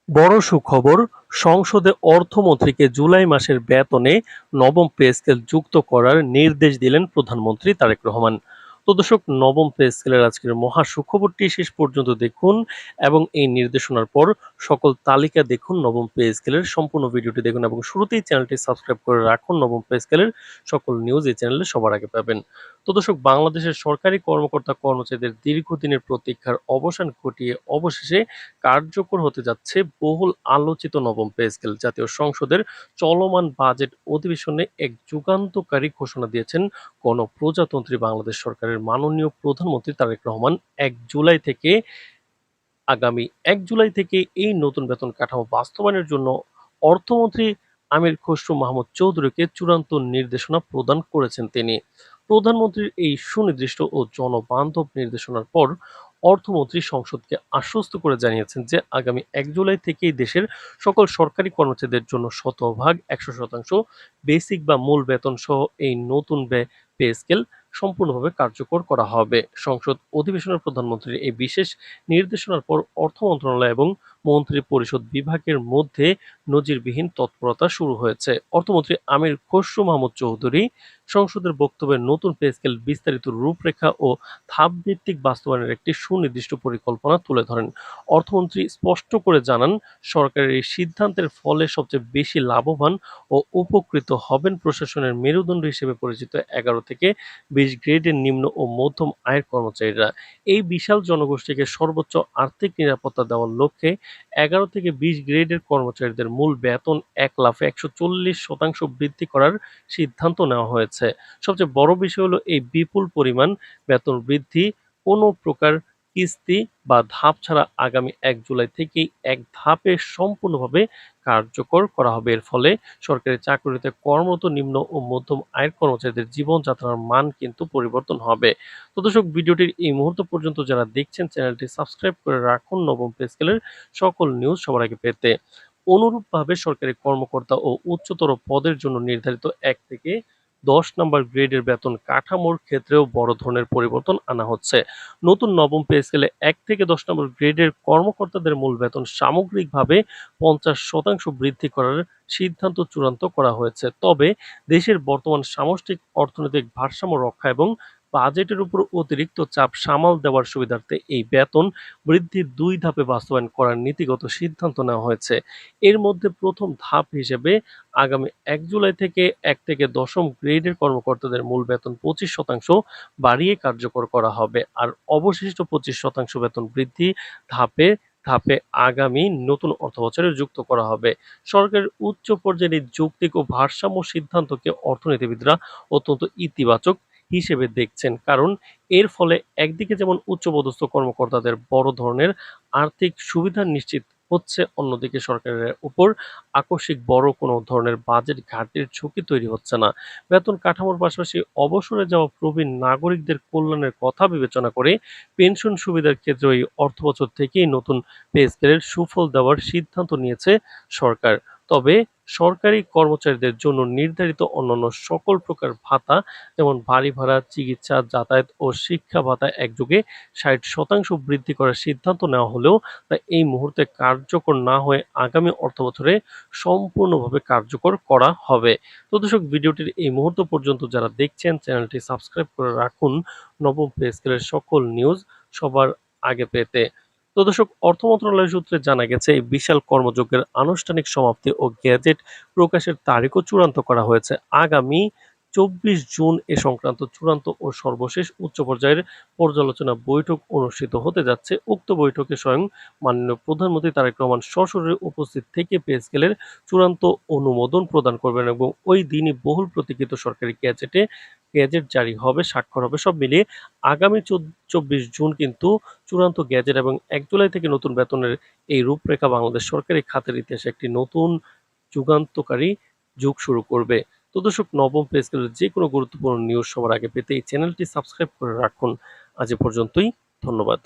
বড় সুখবর, সংসদে অর্থমন্ত্রীকে জুলাই মাসের বেতনে নবম পে স্কেল যুক্ত করার নির্দেশ দিলেন প্রধানমন্ত্রী তারেক রহমান। তো দর্শক, নবম পে স্কেলের আজকের মহা সুখবরটি শেষ পর্যন্ত দেখুন এবং এই নির্দেশনার পর সকল তালিকা দেখুন। নবম পে স্কেলের সম্পূর্ণ ভিডিওটি দেখুন এবং শুরুতেই চ্যানেলটি সাবস্ক্রাইব করে রাখুন। নবম পে স্কেলের সকল নিউজ এই চ্যানেলে সবার আগে পাবেন। তো দর্শক, বাংলাদেশের সরকারি কর্মকর্তা কর্মচারীদের দীর্ঘদিনের প্রতীক্ষার অবসান ঘটিয়ে অবশেষে কার্যকর হতে যাচ্ছে বহুল আলোচিত নবম পে স্কেল। জাতীয় সংসদের চলমান বাজেট অধিবেশনে এক যুগান্তকারী ঘোষণা দিয়েছেন গণপ্রজাতন্ত্রী বাংলাদেশ সরকারের মাননীয় প্রধানমন্ত্রী তারেক রহমান। আগামী ১ জুলাই থেকে এই নতুন বেতন কাঠামো বাস্তবায়নের জন্য অর্থমন্ত্রী আমির খসরু মাহমুদ চৌধুরীকে চূড়ান্ত নির্দেশনা প্রদান করেছেন তিনি। প্রধানমন্ত্রীর এই সুনির্দিষ্ট ও জনবান্ধব নির্দেশনার পর অর্থমন্ত্রী সংসদকে আশ্বস্ত করে জানিয়েছেন যে আগামী ১ জুলাই থেকেই দেশের সকল সরকারি কর্মচারীদের জন্য শতভাগ ১০০% বেসিক বা মূল বেতন সহ এই নতুন পে স্কেল সম্পূর্ণভাবে কার্যকর করা হবে। সংসদ অধিবেশনের প্রধানমন্ত্রীর এই বিশেষ নির্দেশনার পর অর্থ মন্ত্রণালয় এবং মন্ত্রী পরিষদ বিভাগের মধ্যে নজিরবিহীন তৎপরতা শুরু হয়েছে। অর্থমন্ত্রী আমির খসরু মাহমুদ চৌধুরী সংসদের বক্তব্যে নতুন পে স্কেল বিস্তারিত রূপরেখা ও ধাপভিত্তিক বাস্তবায়নের একটি সুনির্দিষ্ট পরিকল্পনা তুলে ধরেন। অর্থমন্ত্রী স্পষ্ট করে জানান, সরকারের এই সিদ্ধান্তের ফলে সবচেয়ে বেশি লাভবান ও উপকৃত হবেন প্রশাসনের মেরুদণ্ড হিসেবে পরিচিত ১১ থেকে ২০ গ্রেডের নিম্ন ও মধ্যম আয়ের কর্মচারীরা। এই বিশাল জনগোষ্ঠীকে সর্বোচ্চ আর্থিক নিরাপত্তা দেওয়ার লক্ষ্যে ১১ থেকে ২০ গ্রেডের কর্মচারীদের মূল বেতন ১ লাফে ১৪০% বৃদ্ধি করার সিদ্ধান্ত নেওয়া হয়েছে। সবচেয়ে বড় বিষয় হলো, এই বিপুল পরিমাণ বেতন বৃদ্ধি কোনো প্রকার কিস্তি বা ধাপ ছাড়া আগামী ১ জুলাই থেকেই এক ধাপে সম্পূর্ণভাবে কার্যকর করা হবে। এর ফলে সরকারি চাকরিতে কর্মরত নিম্ন ও মধ্যম আয়ের কর্মচারীদের জীবনযাত্রার মান কিন্তু পরিবর্তন হবে। তো দর্শক, ভিডিওটির এই মুহূর্ত পর্যন্ত যারা দেখছেন চ্যানেলটি সাবস্ক্রাইব করে রাখুন নবম পে স্কেলের সকল নিউজ সবার আগে পেতে। অনুরূপভাবে সরকারি কর্মকর্তা ও উচ্চতর পদের জন্য নির্ধারিত ১ থেকে ১০ নম্বর গ্রেডের বেতন কাঠামোর ক্ষেত্রেও বড় ধরনের পরিবর্তন আনা হচ্ছে। নতুন নবম পে স্কেলে ১ থেকে ১০ নম্বর গ্রেডের কর্মকর্তাদের মূল বেতন সামগ্রিকভাবে ৫০% বৃদ্ধি করার সিদ্ধান্ত চূড়ান্ত করা হয়েছে। তবে দেশের বর্তমান সামষ্টিক অর্থনৈতিক ভারসাম্য রক্ষা এবং বাজেটের উপর অতিরিক্ত চাপ সামাল দেওয়ার সুবিধার্থে এই বেতন বৃদ্ধির ২ ধাপে বাস্তবায়ন করার নীতিগত সিদ্ধান্ত নেওয়া হয়েছে। এর মধ্যে প্রথম ধাপ হিসেবে আগামী ১ জুলাই থেকে ১ থেকে ১০ম গ্রেডের কর্মকর্তাদের মূল বেতন ২৫% বাড়িয়ে কার্যকর করা হবে। আর অবশিষ্ট ২৫% বেতন বৃদ্ধি ধাপে ধাপে আগামী নতুন অর্থবছরে যুক্ত করা হবে। সরকারের উচ্চ পর্যায়ের এই যৌক্তিক ও ভারসাম্য সিদ্ধান্তকে অর্থনীতিবিদরা অত্যন্ত ইতিবাচক হিসেবে দেখছেন। কারণ এর ফলে একদিকে যেমন উচ্চপদস্থ কর্মকর্তাদের বড় ধরনের আর্থিক সুবিধা নিশ্চিত হচ্ছে, অন্যদিকে সরকারের উপর আকস্মিক বড় কোনো ধরনের বাজেট ঘাটতির ঝুঁকি তৈরি হচ্ছে না। বেতন কাঠামোর পাশাপাশি অবসরে যাওয়া প্রবীণ নাগরিকদের কল্যাণের কথা বিবেচনা করে পেনশন সুবিধার ক্ষেত্রে এই অর্থবছর থেকেই নতুন পে স্কেলের সুফল দেওয়ার সিদ্ধান্ত নিয়েছে সরকার। তবে সরকারি কর্মচারীদের জন্য নির্ধারিত অন্যান্য সকল প্রকার ভাতা, যেমন বাড়ি ভাড়া, চিকিৎসা, যাতায়াত ও শিক্ষা ভাতা একযোগে ৬০% বৃদ্ধি করার সিদ্ধান্ত নেওয়া হলেও তা এই মুহূর্তে কার্যকর না হয়ে আগামী অর্থবছরে সম্পূর্ণভাবে কার্যকর করা হবে। তো দর্শক, ভিডিওটির এই মুহূর্ত পর্যন্ত যারা দেখছেন চ্যানেলটি সাবস্ক্রাইব করে রাখুন নবম পে স্কেলের সকল নিউজ সবার আগে পেতে। তো দর্শক, অর্থ মন্ত্রণালয় সূত্রে জানা গেছে, এই বিশাল কর্মযজ্ঞের আনুষ্ঠানিক সমাপ্তি ও গেজেট প্রকাশের তারিখও চূড়ান্ত করা হয়েছে। আগামী ২৪ জুন এ সংক্রান্ত চূড়ান্ত ও সর্বশেষ উচ্চ পর্যায়ের পর্যালোচনা বৈঠক অনুষ্ঠিত হতে যাচ্ছে। উক্ত বৈঠকে স্বয়ং মাননীয় প্রধানমন্ত্রী তারেক রহমান সশরীরে উপস্থিত থেকে পে স্কেলের চূড়ান্ত অনুমোদন প্রদান করবেন এবং ওই দিনই বহুল প্রতীক্ষিত সরকারি গেজেট জারি হবে, স্বাক্ষর হবে। সব মিলিয়ে আগামী ২৪ জুন কিন্তু চূড়ান্ত গেজেট এবং ১ জুলাই থেকে নতুন বেতনের এই রূপরেখা বাংলাদেশ সরকারি খাতের ইতিহাসে একটি নতুন যুগান্তকারী যুগ শুরু করবে। তো দর্শক, নবম পে স্কেলের যে কোনো গুরুত্বপূর্ণ নিউজ সবার আগে পেতে এই চ্যানেলটি সাবস্ক্রাইব করে রাখুন। আজ এ পর্যন্তই। ধন্যবাদ।